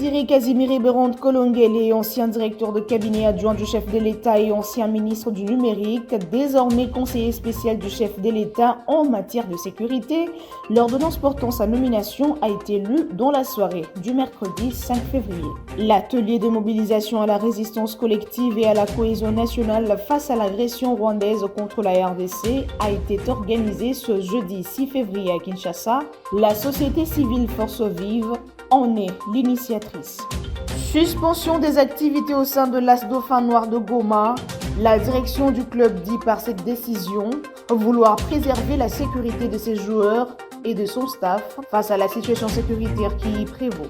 Désiré Casimir Berande Kolongele, ancien directeur de cabinet adjoint du chef de l'État et ancien ministre du numérique, désormais conseiller spécial du chef de l'État en matière de sécurité, l'ordonnance portant sa nomination a été lue dans la soirée du mercredi 5 février. L'atelier de mobilisation à la résistance collective et à la cohésion nationale face à l'agression rwandaise contre la RDC a été organisé ce jeudi 6 février à Kinshasa. La société civile Force Vive en est l'initiatrice. Suspension des activités au sein de l'As Dauphin Noir de Goma. La direction du club dit par cette décision vouloir préserver la sécurité de ses joueurs et de son staff face à la situation sécuritaire qui y prévaut.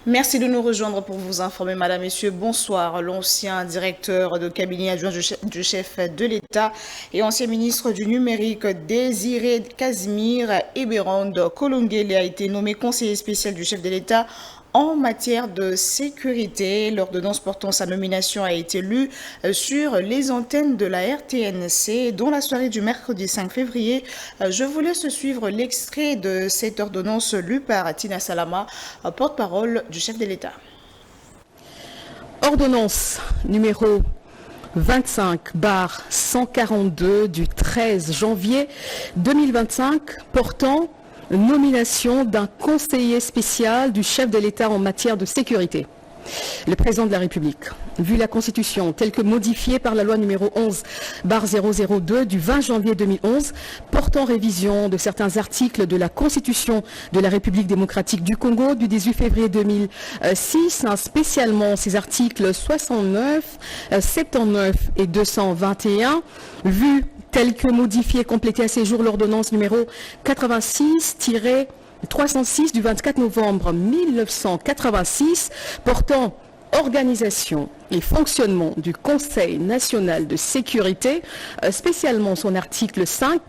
Merci de nous rejoindre pour vous informer, Madame, Messieurs. Bonsoir. L'ancien directeur de cabinet adjoint du chef de l'État et ancien ministre du numérique Désiré Casimir Berande Kolongele a été nommé conseiller spécial du chef de l'État en matière de sécurité. L'ordonnance portant sa nomination a été lue sur les antennes de la RTNC dans la soirée du mercredi 5 février. Je vous laisse suivre l'extrait de cette ordonnance lue par Tina Salama, porte-parole du chef de l'État. Ordonnance numéro 25/142 du 13 janvier 2025 portant nomination d'un conseiller spécial du chef de l'État en matière de sécurité. Le président de la République, vu la Constitution telle que modifiée par la loi numéro 11/002 du 20 janvier 2011, portant révision de certains articles de la Constitution de la République démocratique du Congo du 18 février 2006, spécialement ces articles 69, 79 et 221, vu tel que modifié et complété à ces jours l'ordonnance numéro 86-306 du 24 novembre 1986 portant organisation et fonctionnement du Conseil national de sécurité, spécialement son article 5,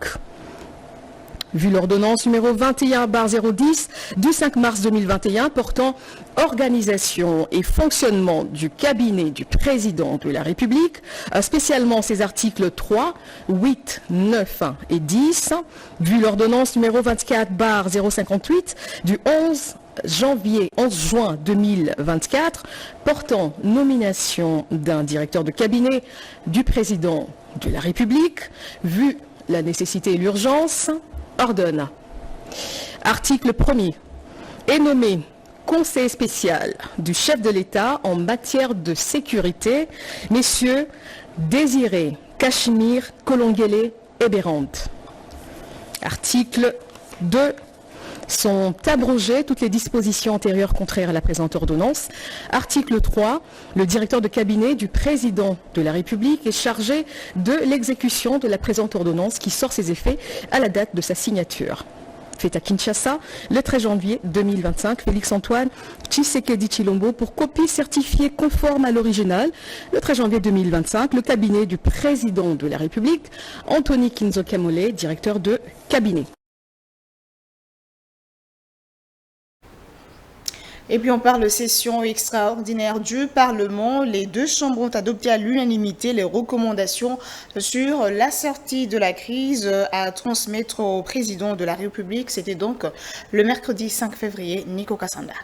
vu l'ordonnance numéro 21/010 du 5 mars 2021 portant organisation et fonctionnement du cabinet du président de la République, spécialement ses articles 3, 8, 9 et 10, vu l'ordonnance numéro 24/058 du 11 juin 2024 portant nomination d'un directeur de cabinet du président de la République, vu la nécessité et l'urgence, ordonne. Article 1er. Est nommé conseiller spécial du chef de l'État en matière de sécurité, messieurs Désiré Casimir Kolongele Berande. Article 2. Sont abrogées toutes les dispositions antérieures contraires à la présente ordonnance. Article 3. Le directeur de cabinet du président de la République est chargé de l'exécution de la présente ordonnance qui sort ses effets à la date de sa signature. Fait à Kinshasa, le 13 janvier 2025, Félix-Antoine Tshisekedi Tshilombo pour copie certifiée conforme à l'original. Le 13 janvier 2025, le cabinet du président de la République, Anthony Kinzokamole, directeur de cabinet. Et puis on parle de session extraordinaire du Parlement. Les deux chambres ont adopté à l'unanimité les recommandations sur la sortie de la crise à transmettre au président de la République. C'était donc le mercredi 5 février. Nico Kassanda.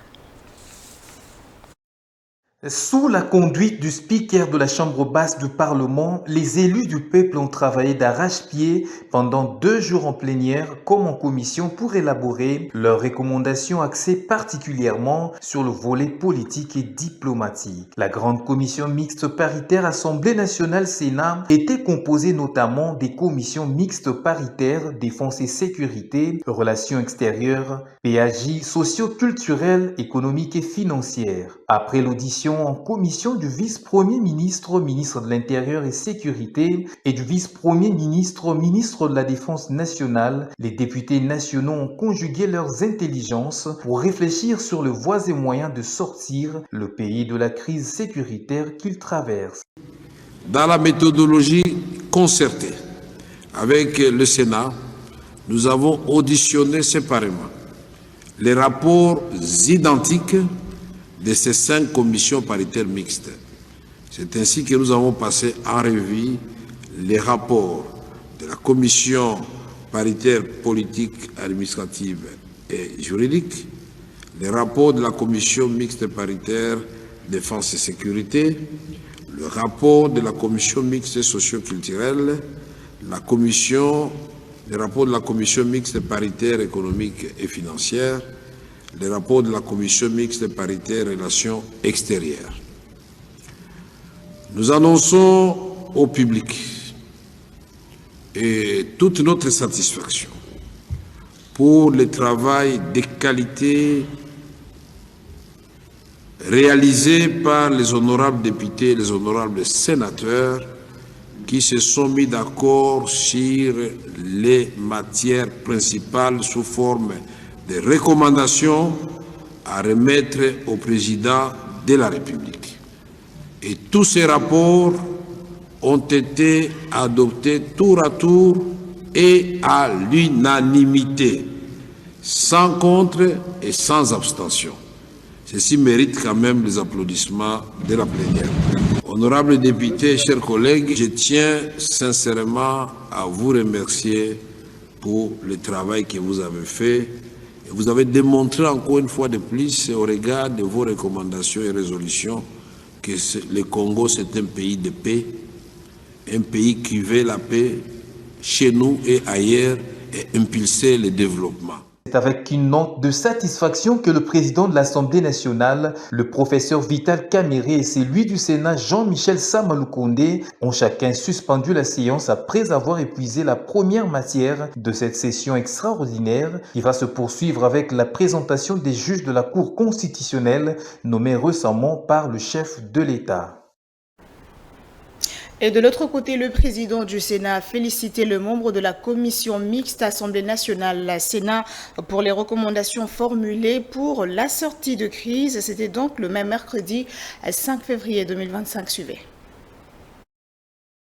Sous la conduite du speaker de la Chambre basse du Parlement, les élus du peuple ont travaillé d'arrache-pied pendant 2 jours en plénière comme en commission pour élaborer leurs recommandations axées particulièrement sur le volet politique et diplomatique. La grande commission mixte paritaire Assemblée nationale Sénat était composée notamment des commissions mixtes paritaires Défense et sécurité, Relations extérieures, PAJ, socio-culturelle, économique et financière. Après l'audition en commission du vice-premier ministre, ministre de l'Intérieur et Sécurité, et du vice-premier ministre, ministre de la Défense nationale, les députés nationaux ont conjugué leurs intelligences pour réfléchir sur les voies et moyens de sortir le pays de la crise sécuritaire qu'il traverse. Dans la méthodologie concertée avec le Sénat, nous avons auditionné séparément les rapports identiques de ces 5 commissions paritaires mixtes. C'est ainsi que nous avons passé en revue les rapports de la commission paritaire politique, administrative et juridique, les rapports de la commission mixte paritaire défense et sécurité, le rapport de la commission mixte socio-culturelle, les rapports de la commission mixte paritaire économique et financière, les rapports de la commission mixte paritaire relations extérieures. Nous annonçons au public et toute notre satisfaction pour le travail de qualité réalisé par les honorables députés et les honorables sénateurs qui se sont mis d'accord sur les matières principales sous forme de recommandations à remettre au président de la République. Et tous ces rapports ont été adoptés tour à tour et à l'unanimité, sans contre et sans abstention. Ceci mérite quand même les applaudissements de la plénière. Honorables députés, chers collègues, je tiens sincèrement à vous remercier pour le travail que vous avez fait. Et vous avez démontré encore une fois de plus, au regard de vos recommandations et résolutions, que le Congo, c'est un pays de paix, un pays qui veut la paix chez nous et ailleurs et impulser le développement. C'est avec une note de satisfaction que le président de l'Assemblée nationale, le professeur Vital Kamerhe et celui du Sénat, Jean-Michel Sama Lukonde, ont chacun suspendu la séance après avoir épuisé la première matière de cette session extraordinaire qui va se poursuivre avec la présentation des juges de la Cour constitutionnelle nommés récemment par le chef de l'État. Et de l'autre côté, le président du Sénat a félicité le membre de la commission mixte Assemblée nationale, la Sénat, pour les recommandations formulées pour la sortie de crise. C'était donc le même mercredi 5 février 2025 suivait.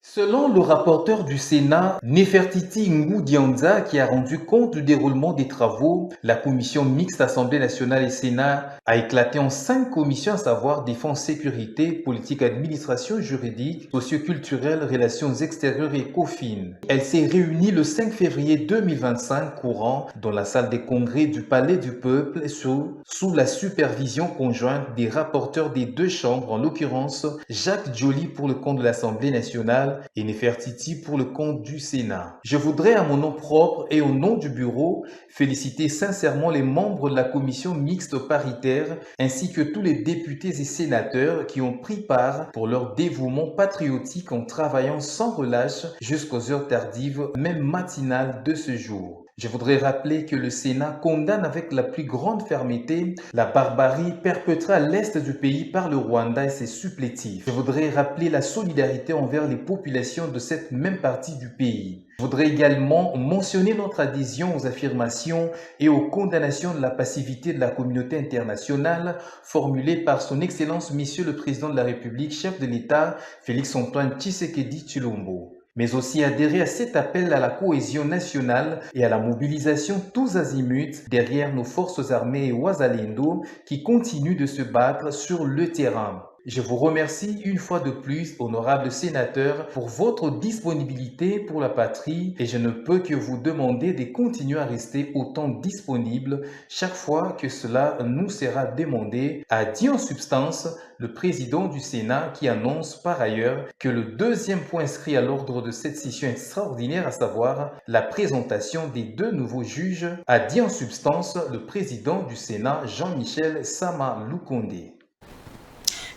Selon le rapporteur du Sénat, Nefertiti Ngoudianza, qui a rendu compte du déroulement des travaux, la commission mixte Assemblée nationale et Sénat a éclaté en 5 commissions, à savoir défense, sécurité, politique, administration juridique, socioculturelle, relations extérieures et COFIN. Elle s'est réunie le 5 février 2025 courant dans la salle des congrès du Palais du Peuple sous la supervision conjointe des rapporteurs des deux chambres, en l'occurrence Jacques Joly pour le compte de l'Assemblée nationale et Nefertiti pour le compte du Sénat. Je voudrais à mon nom propre et au nom du bureau féliciter sincèrement les membres de la commission mixte paritaire ainsi que tous les députés et sénateurs qui ont pris part pour leur dévouement patriotique en travaillant sans relâche jusqu'aux heures tardives, même matinales de ce jour. Je voudrais rappeler que le Sénat condamne avec la plus grande fermeté la barbarie perpétrée à l'est du pays par le Rwanda et ses supplétifs. Je voudrais rappeler la solidarité envers les populations de cette même partie du pays. Je voudrais également mentionner notre adhésion aux affirmations et aux condamnations de la passivité de la communauté internationale formulées par son Excellence Monsieur le Président de la République, chef de l'État, Félix-Antoine Tshisekedi Tshilombo. Mais aussi adhérer à cet appel à la cohésion nationale et à la mobilisation tous azimuts derrière nos forces armées et Wazalendo qui continuent de se battre sur le terrain. Je vous remercie une fois de plus, honorables sénateurs, pour votre disponibilité pour la patrie et je ne peux que vous demander de continuer à rester autant disponible chaque fois que cela nous sera demandé, a dit en substance le président du Sénat qui annonce par ailleurs que le deuxième point inscrit à l'ordre de cette session extraordinaire, à savoir la présentation des deux nouveaux juges, a dit en substance le président du Sénat Jean-Michel Sama Lukonde.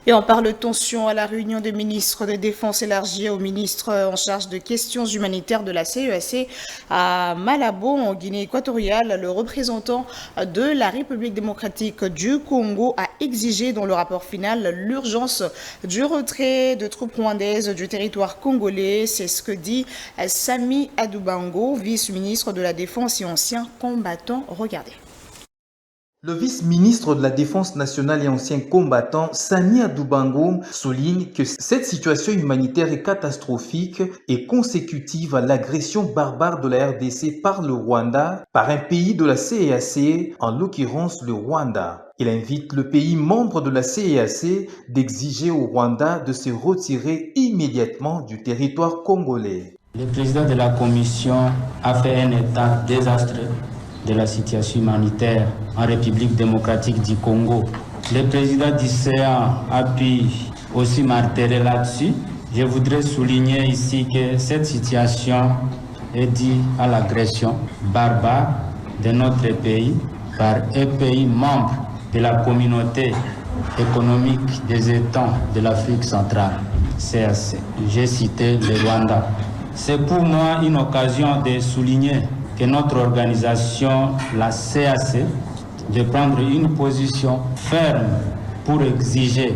Et on parle de tension à la réunion des ministres de Défense élargie au ministre en charge de questions humanitaires de la CEAC à Malabo, en Guinée équatoriale. Le représentant de la République démocratique du Congo a exigé dans le rapport final l'urgence du retrait de troupes rwandaises du territoire congolais. C'est ce que dit Sami Adoubango, vice-ministre de la Défense et ancien combattant. Regardez. Le vice-ministre de la Défense nationale et ancien combattant, Sami Adoubango, souligne que cette situation humanitaire est catastrophique et consécutive à l'agression barbare de la RDC par le Rwanda, par un pays de la CEAC, en l'occurrence le Rwanda. Il invite le pays membre de la CEAC d'exiger au Rwanda de se retirer immédiatement du territoire congolais. Le président de la commission a fait un état désastreux de la situation humanitaire en République démocratique du Congo. Le président du CEA a pu aussi marteler là-dessus. Je voudrais souligner ici que cette situation est due à l'agression barbare de notre pays par un pays membre de la communauté économique des États de l'Afrique centrale, CAC. J'ai cité le Rwanda. C'est pour moi une occasion de souligner que notre organisation, la CAC, de prendre une position ferme pour exiger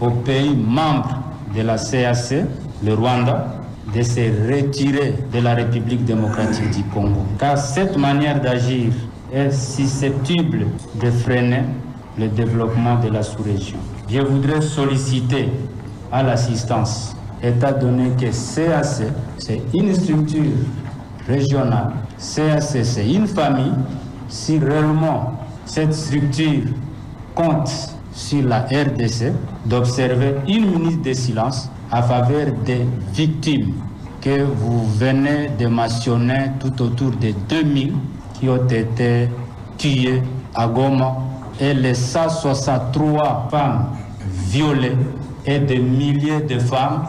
aux pays membres de la CAC, le Rwanda, de se retirer de la République démocratique du Congo. Car cette manière d'agir est susceptible de freiner le développement de la sous-région. Je voudrais solliciter à l'assistance, étant donné que CAC, c'est une structure régionale, CAC, c'est une famille, si réellement cette structure compte sur la RDC, d'observer une minute de silence à faveur des victimes que vous venez de mentionner tout autour de 2000 qui ont été tuées à Goma et les 163 femmes violées et des milliers de femmes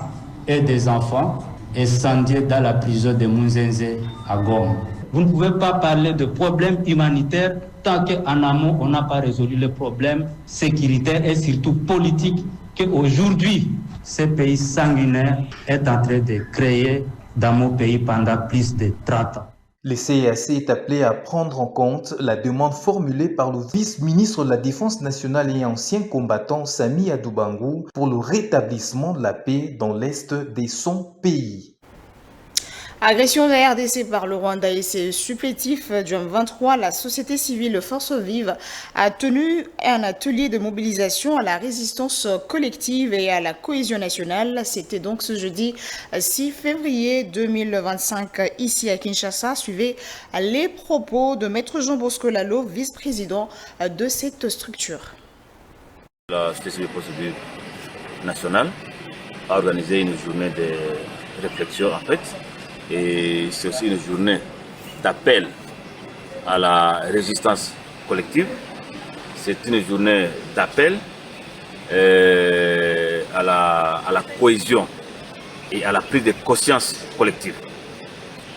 et des enfants incendiés dans la prison de Munzenze à Goma. Vous ne pouvez pas parler de problèmes humanitaires tant qu'en amont, on n'a pas résolu les problèmes sécuritaires et surtout politiques qu'aujourd'hui, ce pays sanguinaire est en train de créer dans mon pays pendant plus de 30 ans. Le CAC est appelé à prendre en compte la demande formulée par le vice-ministre de la Défense nationale et ancien combattant Sami Adoubangu pour le rétablissement de la paix dans l'est de son pays. Agression de la RDC par le Rwanda et ses supplétifs. Du 23, la société civile Force Vive a tenu un atelier de mobilisation à la résistance collective et à la cohésion nationale. C'était donc ce jeudi 6 février 2025 ici à Kinshasa. Suivez les propos de Maître Jean Bosco Lalo, vice-président de cette structure. La société civile Force Vive nationale a organisé une journée de réflexion en fait. Et c'est aussi une journée d'appel à la résistance collective. C'est une journée d'appel à la cohésion et à la prise de conscience collective.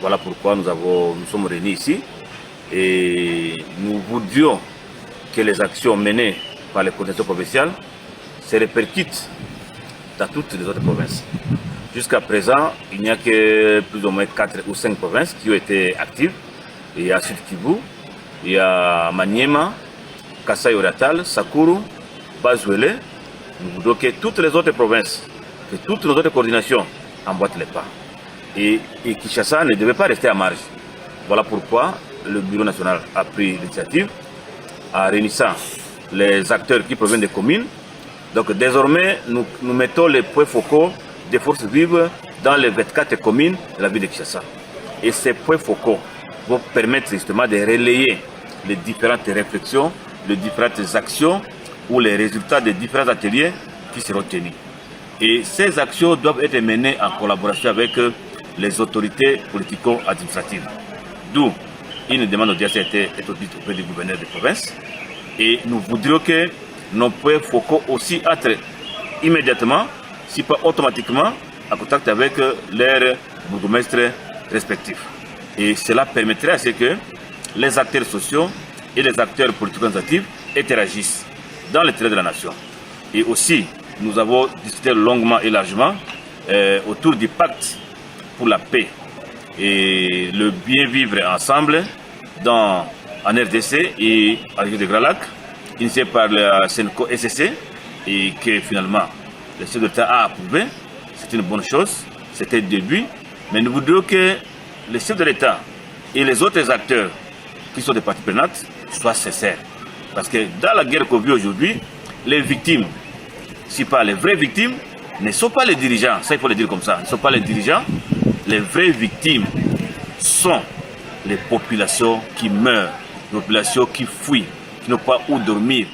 Voilà pourquoi nous sommes réunis ici et nous voudrions que les actions menées par les coordinations provinciales se répercutent dans toutes les autres provinces. Jusqu'à présent, il n'y a que plus ou moins 4 ou 5 provinces qui ont été actives. Il y a Sud Kivu, il y a Maniema, Kasai Oriental, Sakuru, Bazuele. Nous voudrions que toutes les autres provinces, que toutes nos autres coordinations emboîtent les pas. Et Kinshasa ne devait pas rester à marge. Voilà pourquoi le Bureau national a pris l'initiative en réunissant les acteurs qui proviennent des communes. Donc désormais, nous mettons les points focaux des forces vives dans les 24 communes de la ville de Kinshasa. Et ces points focaux vont permettre justement de relayer les différentes réflexions, les différentes actions ou les résultats des différents ateliers qui seront tenus. Et ces actions doivent être menées en collaboration avec les autorités politico-administratives. D'où une demande d'audience a été introduite auprès du gouverneur de province. Et nous voudrions que nos points focaux aussi entrent immédiatement, si pas automatiquement, en contact avec leurs bourgmestres respectifs. Et cela permettrait à ce que les acteurs sociaux et les acteurs politico-administratifs interagissent dans l'intérêt de la nation. Et aussi, nous avons discuté longuement et largement autour du pacte pour la paix et le bien vivre ensemble en RDC et à région de Grand Lac, initié par la Senco SSC et que finalement le chef de l'État a approuvé. C'est une bonne chose, c'était le début, mais nous voudrions que le chef de l'État et les autres acteurs qui sont des parties prenantes soient sincères. Parce que dans la guerre qu'on vit aujourd'hui, les victimes, si pas les vraies victimes, ne sont pas les dirigeants. Ça, il faut le dire comme ça. Ne sont pas les dirigeants. Les vraies victimes sont les populations qui meurent, les populations qui fuient, qui n'ont pas où dormir.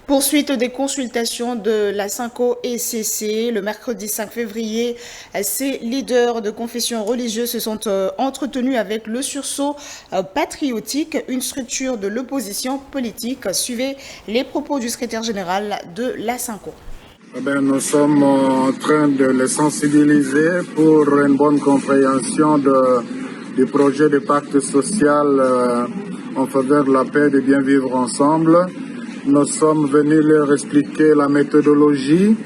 Poursuite des consultations de la Synco ECC. Le mercredi 5 février, ces leaders de confession religieuse se sont entretenus avec le sursaut patriotique, une structure de l'opposition politique. Suivez les propos du secrétaire général de la Synco. Nous sommes en train de les sensibiliser pour une bonne compréhension du projet de pacte social en faveur de la paix et du bien vivre ensemble. Nous sommes venus leur expliquer la méthodologie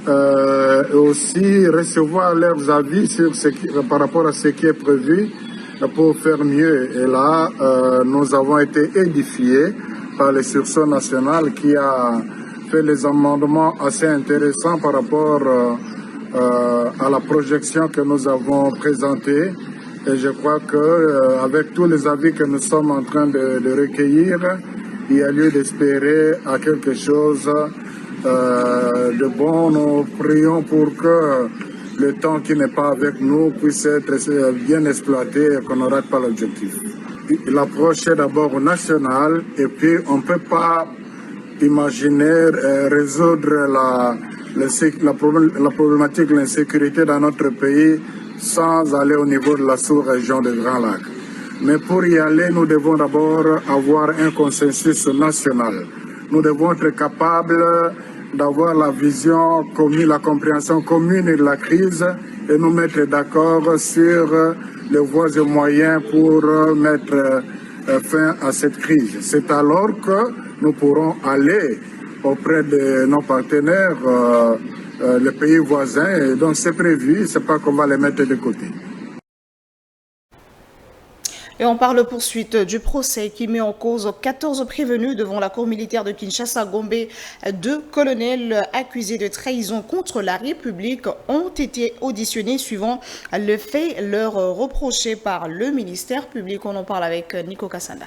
et aussi recevoir leurs avis sur par rapport à ce qui est prévu pour faire mieux. Et là, nous avons été édifiés par le sursaut national qui a fait les amendements assez intéressants par rapport à la projection que nous avons présentée. Et je crois qu'avec tous les avis que nous sommes en train de recueillir, il y a lieu d'espérer à quelque chose de bon. Nous prions pour que le temps qui n'est pas avec nous puisse être bien exploité et qu'on ne rate pas l'objectif. L'approche est d'abord nationale et puis on ne peut pas imaginer résoudre la problématique de l'insécurité dans notre pays sans aller au niveau de la sous-région des Grands Lacs. Mais pour y aller, nous devons d'abord avoir un consensus national. Nous devons être capables d'avoir la vision commune, la compréhension commune de la crise et nous mettre d'accord sur les voies et moyens pour mettre fin à cette crise. C'est alors que nous pourrons aller auprès de nos partenaires, les pays voisins, et donc c'est prévu, c'est pas qu'on va les mettre de côté. Et on parle poursuite du procès qui met en cause 14 prévenus devant la cour militaire de Kinshasa Gombe. 2 colonels accusés de trahison contre la République ont été auditionnés suivant le fait leur reproché par le ministère public. On en parle avec Nico Kassanda.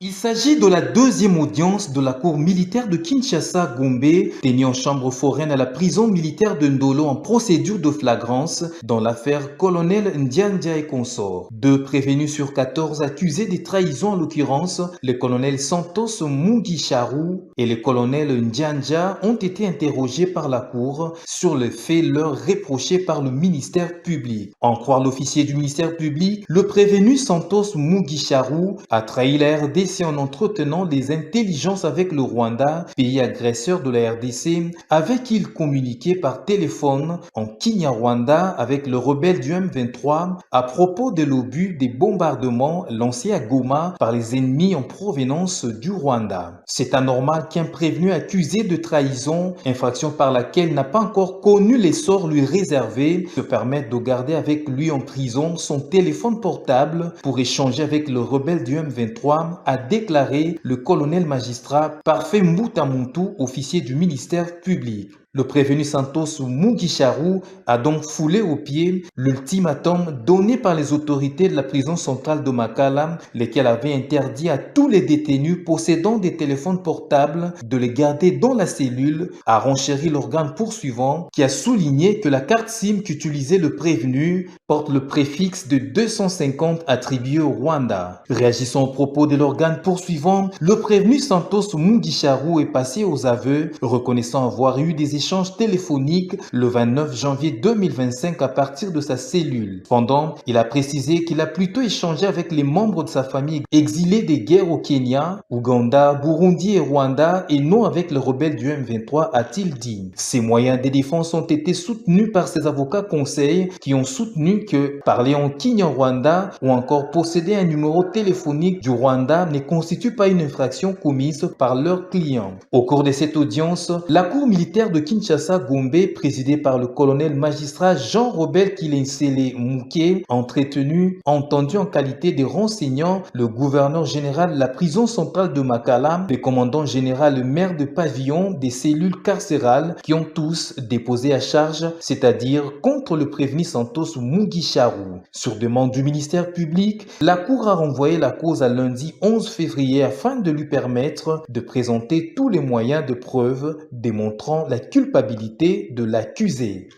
Il s'agit de la deuxième audience de la cour militaire de Kinshasa-Gombe, tenue en chambre foraine à la prison militaire de Ndolo en procédure de flagrance dans l'affaire colonel Ndianja et consorts. 2 prévenus sur 14 accusés de trahison, en l'occurrence le colonel Santos Mugisharu et le colonel Ndianja, ont été interrogés par la cour sur le fait leur reproché par le ministère public. En croire l'officier du ministère public, le prévenu Santos Mugisharu a trahi la RDC en entretenant des intelligences avec le Rwanda, pays agresseur de la RDC, avec qui il communiquait par téléphone en Kinyarwanda avec le rebelle du M23 à propos de l'obus des bombardements lancés à Goma par les ennemis en provenance du Rwanda. C'est anormal qu'un prévenu accusé de trahison, infraction par laquelle n'a pas encore connu les sorts lui réservés, se permette de garder avec lui en prison son téléphone portable pour échanger avec le rebelle du M23, a déclaré le colonel magistrat Parfait Moutamuntu, officier du ministère public. Le prévenu Santos Mugisharu a donc foulé aux pieds l'ultimatum donné par les autorités de la prison centrale de Makala, lesquelles avaient interdit à tous les détenus possédant des téléphones portables de les garder dans la cellule, a renchéri l'organe poursuivant qui a souligné que la carte SIM qu'utilisait le prévenu porte le préfixe de 250 attribué au Rwanda. Réagissant aux propos de l'organe poursuivant, le prévenu Santos Mugisharu est passé aux aveux, reconnaissant avoir eu des échanges téléphoniques le 29 janvier 2025 à partir de sa cellule. Cependant, il a précisé qu'il a plutôt échangé avec les membres de sa famille exilés des guerres au Kenya, Ouganda, Burundi et Rwanda et non avec les rebelles du M23, a-t-il dit. Ces moyens de défense ont été soutenus par ses avocats conseils qui ont soutenu que parler en Kinyarwanda ou encore posséder un numéro téléphonique du Rwanda ne constitue pas une infraction commise par leurs clients. Au cours de cette audience, la cour militaire de Kinshasa-Gombe, présidée par le colonel magistrat Jean-Robert Kilensele Mouké, entendu en qualité de renseignant le gouverneur général de la prison centrale de Makala, le commandant général maire de pavillon des cellules carcérales qui ont tous déposé à charge, c'est-à-dire contre le prévenu Santos Mugisharu. Sur demande du ministère public, la cour a renvoyé la cause à lundi 11 février afin de lui permettre de présenter tous les moyens de preuve démontrant la culpabilité de l'accusé.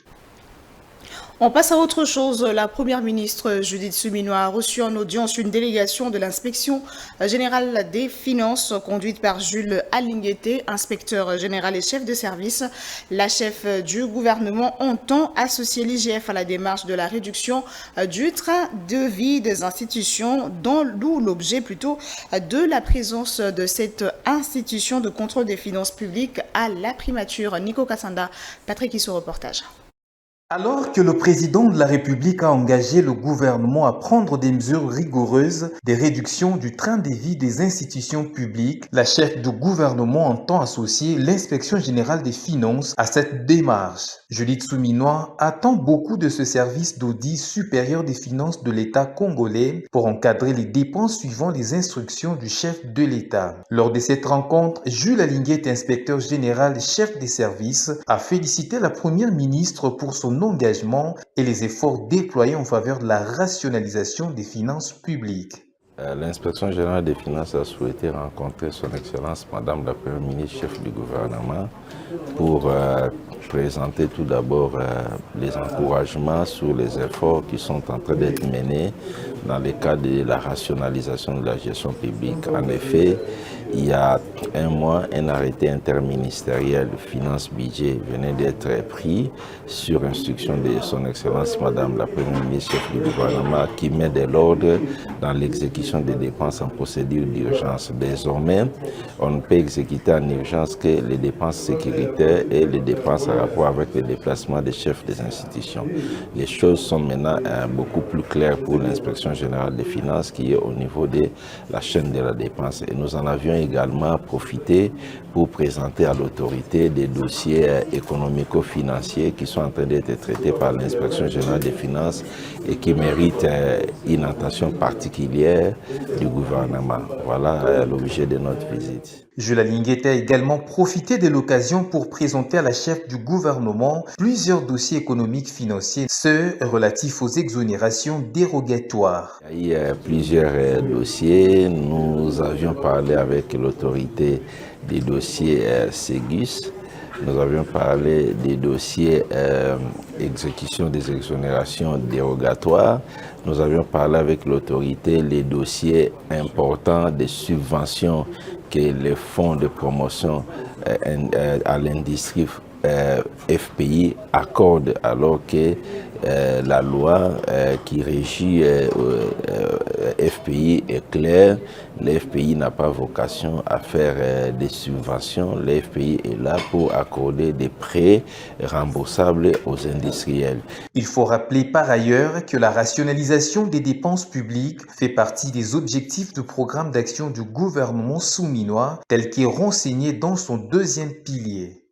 On passe à autre chose. La première ministre Judith Suminwa a reçu en audience une délégation de l'inspection générale des finances conduite par Jules Alinguete, inspecteur général et chef de service. La chef du gouvernement entend associer l'IGF à la démarche de la réduction du train de vie des institutions, d'où l'objet plutôt de la présence de cette institution de contrôle des finances publiques à la primature. Nico Kassanda, Patrick Issou, reportage. Alors que le président de la République a engagé le gouvernement à prendre des mesures rigoureuses des réductions du train de vie des institutions publiques, la chef du gouvernement entend associer l'inspection générale des finances à cette démarche. Judith Suminwa attend beaucoup de ce service d'audit supérieur des finances de l'État congolais pour encadrer les dépenses suivant les instructions du chef de l'État. Lors de cette rencontre, Jules Alinguet, inspecteur général et chef des services, a félicité la première ministre pour son engagement et les efforts déployés en faveur de la rationalisation des finances publiques. L'inspection générale des finances a souhaité rencontrer son Excellence Madame la Première ministre, chef du gouvernement, pour présenter tout d'abord les encouragements sur les efforts qui sont en train d'être menés dans le cadre de la rationalisation de la gestion publique. En effet, il y a un mois, un arrêté interministériel finance-budget venait d'être pris sur instruction de son Excellence Madame la Première ministre, chef du gouvernement, qui met de l'ordre dans l'exécution des dépenses en procédure d'urgence. Désormais, on ne peut exécuter en urgence que les dépenses sécuritaires et les dépenses en rapport avec le déplacement des chefs des institutions. Les choses sont maintenant beaucoup plus claires pour l'inspection générale des finances qui est au niveau de la chaîne de la dépense. Et nous en avions également profité pour présenter à l'autorité des dossiers économico-financiers qui sont en train d'être traités par l'inspection générale des finances et qui méritent une attention particulière du gouvernement. Voilà l'objet de notre visite. Jules Alinguet a également profité de l'occasion pour présenter à la chef du gouvernement plusieurs dossiers économiques financiers, ceux relatifs aux exonérations dérogatoires. Il y a plusieurs dossiers. Nous avions parlé avec l'autorité des dossiers Ségus. Nous avions parlé des dossiers exécution des exonérations dérogatoires. Nous avions parlé avec l'autorité les dossiers importants des subventions que les fonds de promotion à l'industrie FPI accorde, alors que la loi qui régit FPI est claire. Le FPI n'a pas vocation à faire des subventions. Le FPI est là pour accorder des prêts remboursables aux industriels. Il faut rappeler par ailleurs que la rationalisation des dépenses publiques fait partie des objectifs du programme d'action du gouvernement souminois, tel qu'est renseigné dans son deuxième pilier.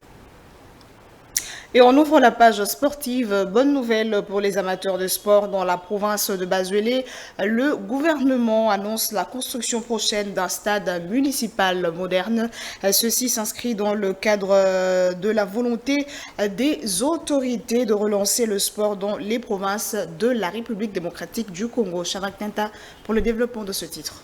Et on ouvre la page sportive. Bonne nouvelle pour les amateurs de sport dans la province de Bazuélé. Le gouvernement annonce la construction prochaine d'un stade municipal moderne. Ceci s'inscrit dans le cadre de la volonté des autorités de relancer le sport dans les provinces de la République démocratique du Congo. Shadrack Tinta pour le développement de ce titre.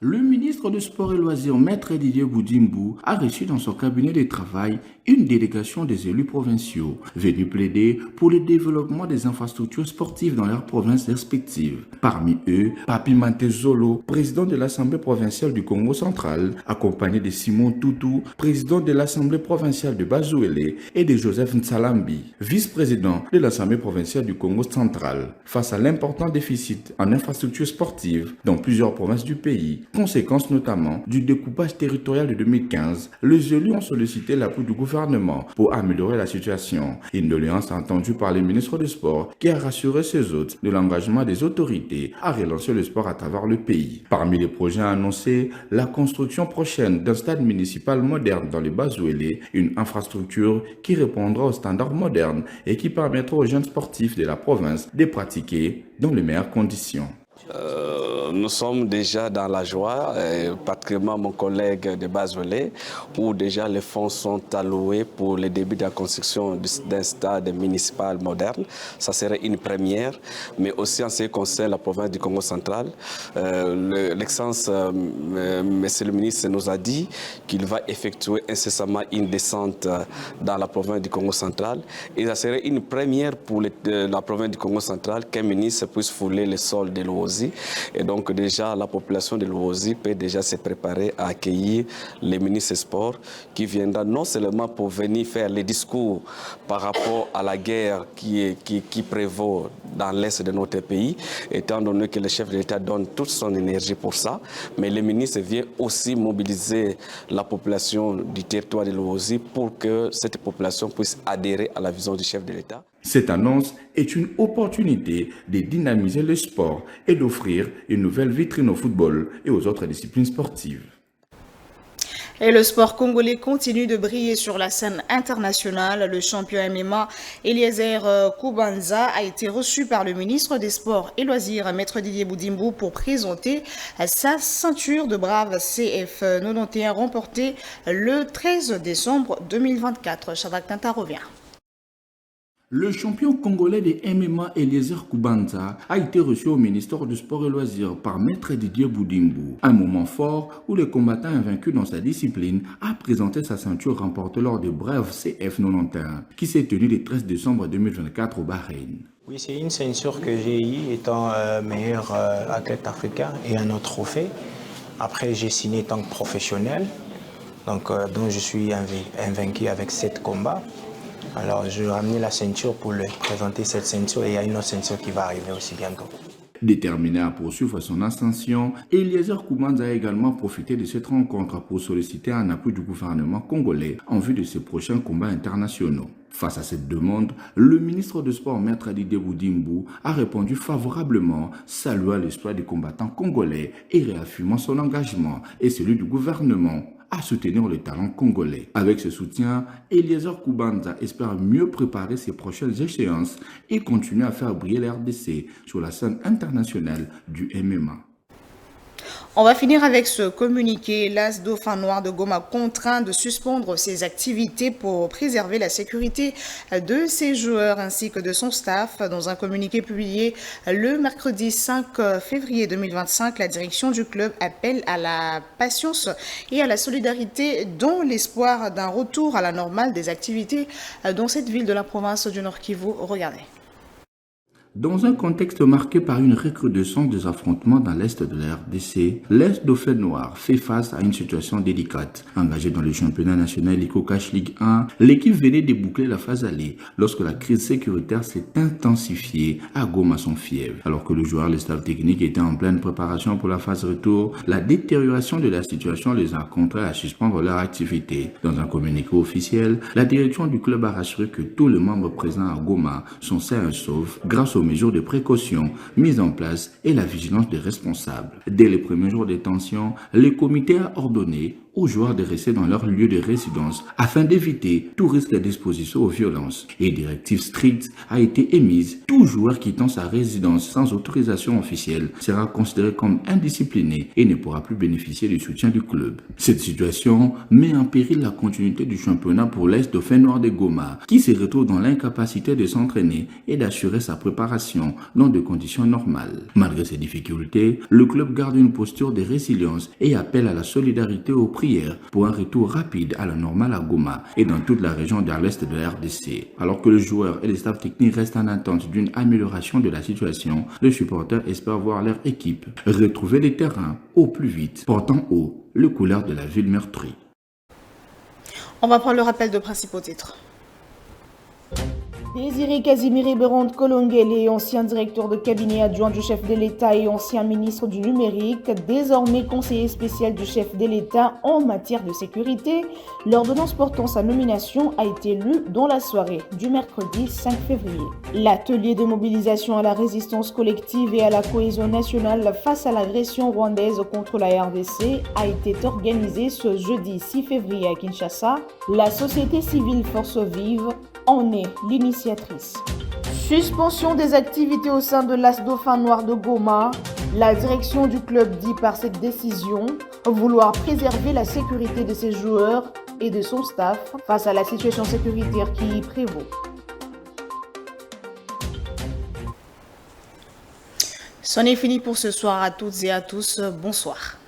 Le ministre du Sport et Loisirs, Maître Didier Boudimbu, a reçu dans son cabinet de travail une délégation des élus provinciaux venus plaider pour le développement des infrastructures sportives dans leurs provinces respectives. Parmi eux, Papi Mantezolo, président de l'Assemblée provinciale du Congo central, accompagné de Simon Toutou, président de l'Assemblée provinciale de Bazuélé, et de Joseph Nsalambi, vice-président de l'Assemblée provinciale du Congo central. Face à l'important déficit en infrastructures sportives dans plusieurs provinces du pays, conséquence notamment du découpage territorial de 2015, les élus ont sollicité l'appui du gouvernement pour améliorer la situation. Une doléance entendue par le ministre du Sport qui a rassuré ses hôtes de l'engagement des autorités à relancer le sport à travers le pays. Parmi les projets annoncés, la construction prochaine d'un stade municipal moderne dans les Bazuélé, une infrastructure qui répondra aux standards modernes et qui permettra aux jeunes sportifs de la province de pratiquer dans les meilleures conditions. Nous sommes déjà dans la joie, particulièrement mon collègue de Bazolet, où déjà les fonds sont alloués pour le début de la construction d'un stade municipal moderne. Ça serait une première, mais aussi en ce qui concerne la province du Congo central. L'excellence, monsieur le ministre nous a dit qu'il va effectuer incessamment une descente dans la province du Congo central. Et ça serait une première pour la province du Congo central qu'un ministre puisse fouler le sol de l'Ouozi. Et donc déjà la population de l'Ouozi peut déjà se préparer à accueillir les ministres des Sports qui viendra non seulement pour venir faire les discours par rapport à la guerre qui prévaut dans l'est de notre pays, étant donné que le chef de l'État donne toute son énergie pour ça, mais le ministre vient aussi mobiliser la population du territoire de l'Ouozi pour que cette population puisse adhérer à la vision du chef de l'État. Cette annonce est une opportunité de dynamiser le sport et d'offrir une nouvelle vitrine au football et aux autres disciplines sportives. Et le sport congolais continue de briller sur la scène internationale. Le champion MMA Eliezer Kubanza a été reçu par le ministre des Sports et Loisirs, Maître Didier Boudimbo, pour présenter sa ceinture de brave CF91 remportée le 13 décembre 2024. Shadrack Tinta revient. Le champion congolais de MMA Eliezer Kubanza a été reçu au ministère du Sport et Loisirs par Maître Didier Boudimbo. Un moment fort où le combattant invaincu dans sa discipline a présenté sa ceinture remportée lors de Brave CF91 qui s'est tenue le 13 décembre 2024 au Bahreïn. Oui, c'est une ceinture que j'ai eue étant meilleur athlète africain et un autre trophée. Après, j'ai signé tant que professionnel, donc je suis invaincu avec 7 combats. Alors, je vais ramener la ceinture pour lui présenter cette ceinture et il y a une autre ceinture qui va arriver aussi bientôt. Déterminé à poursuivre son ascension, Eliezer Kubanza a également profité de cette rencontre pour solliciter un appui du gouvernement congolais en vue de ses prochains combats internationaux. Face à cette demande, le ministre du Sport, Maître Didier Boudimbo, a répondu favorablement, saluant l'espoir des combattants congolais et réaffirmant son engagement et celui du gouvernement à soutenir le talent congolais. Avec ce soutien, Eliezer Kubanza espère mieux préparer ses prochaines échéances et continuer à faire briller la RDC sur la scène internationale du MMA. On va finir avec ce communiqué. L'As Dauphin Noir de Goma contraint de suspendre ses activités pour préserver la sécurité de ses joueurs ainsi que de son staff. Dans un communiqué publié le mercredi 5 février 2025, la direction du club appelle à la patience et à la solidarité dans l'espoir d'un retour à la normale des activités dans cette ville de la province du Nord Kivu. Regardez. Dans un contexte marqué par une recrudescence des affrontements dans l'Est de la RDC, l'Est Dauphin Noir fait face à une situation délicate. Engagée dans le championnat national Ecocash Ligue 1, l'équipe venait de boucler la phase aller lorsque la crise sécuritaire s'est intensifiée à Goma-son-Fièvre. Alors que le joueur et le staff technique étaient en pleine préparation pour la phase retour, la détérioration de la situation les a contraints à suspendre leur activité. Dans un communiqué officiel, la direction du club a rassuré que tous les membres présents à Goma sont sains et saufs grâce aux mesures de précaution mises en place et la vigilance des responsables. Dès les premiers jours des tensions, le comité a ordonné aux joueurs de rester dans leur lieu de résidence afin d'éviter tout risque d'exposition aux violences. Et une directive stricte a été émise. Tout joueur quittant sa résidence sans autorisation officielle sera considéré comme indiscipliné et ne pourra plus bénéficier du soutien du club. Cette situation met en péril la continuité du championnat pour l'Est Dauphin Noir de Goma, qui se retrouve dans l'incapacité de s'entraîner et d'assurer sa préparation dans des conditions normales. Malgré ces difficultés, le club garde une posture de résilience et appelle à la solidarité aux prières pour un retour rapide à la normale à Goma et dans toute la région de l'Est de la RDC. Alors que les joueurs et les staffs techniques restent en attente d'une amélioration de la situation, les supporters espèrent voir leur équipe retrouver les terrains au plus vite, portant haut le couleur de la ville meurtrie. On va prendre le rappel de principaux titres. Désiré Casimir Berande Kolongele, ancien directeur de cabinet adjoint du chef de l'État et ancien ministre du numérique, désormais conseiller spécial du chef de l'État en matière de sécurité, l'ordonnance portant sa nomination a été lue dans la soirée du mercredi 5 février. L'atelier de mobilisation à la résistance collective et à la cohésion nationale face à l'agression rwandaise contre la RDC a été organisé ce jeudi 6 février à Kinshasa. La société civile Force Vive en est l'initiatrice. Suspension des activités au sein de l'As Dauphin Noir de Goma. La direction du club dit par cette décision vouloir préserver la sécurité de ses joueurs et de son staff face à la situation sécuritaire qui y prévaut. C'en est fini pour ce soir à toutes et à tous. Bonsoir.